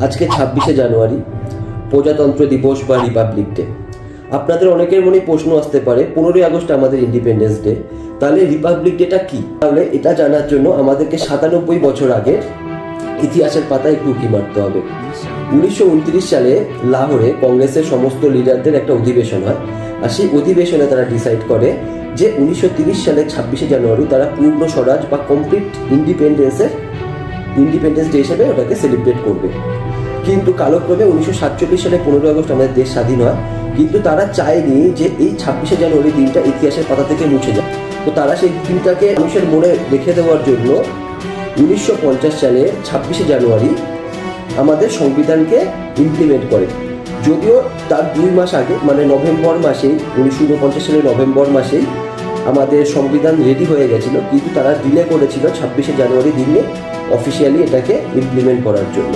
আজকে 26শে জানুয়ারি, প্রজাতন্ত্র দিবস বা রিপাবলিক ডে। আপনাদের অনেকের মনে প্রশ্ন আসতে পারে 15ই আগস্ট আমাদের ইন্ডিপেন্ডেন্স ডে, তাহলে রিপাবলিক ডেটা কি? তাহলে এটা জানার জন্য আমাদেরকে 97 বছর আগের ইতিহাসের পাতায় একটু উঁকি মারতে হবে। 1929 সালে লাহোরে কংগ্রেসের সমস্ত লিডারদের একটা অধিবেশন হয়, আর সেই অধিবেশনে তারা ডিসাইড করে যে 1930 সালে 26শে জানুয়ারি তারা পূর্ণ স্বরাজ বা কমপ্লিট ইন্ডিপেন্ডেন্স ডে হিসেবে ওটাকে সেলিব্রেট করবে। কিন্তু কালক্রমে 1947 সালে 15 আগস্ট আমাদের দেশ স্বাধীন হয়, কিন্তু তারা চায়নি যে এই 26শে জানুয়ারি দিনটা ইতিহাসের পাতা থেকে মুছে যায়। তো তারা সেই দিনটাকে মানুষের মনে রেখে দেওয়ার জন্য 1950 সালে 26শে জানুয়ারি আমাদের সংবিধানকে ইমপ্লিমেন্ট করে। যদিও তার 2 মাস আগে, মানে নভেম্বর মাসেই, 1949 সালের নভেম্বর মাসেই আমাদের সংবিধান রেডি হয়ে গেছিল, কিন্তু তারা ডিলে করেছিল 26শে জানুয়ারি দিনে অফিসিয়ালি এটাকে ইমপ্লিমেন্ট করার জন্য।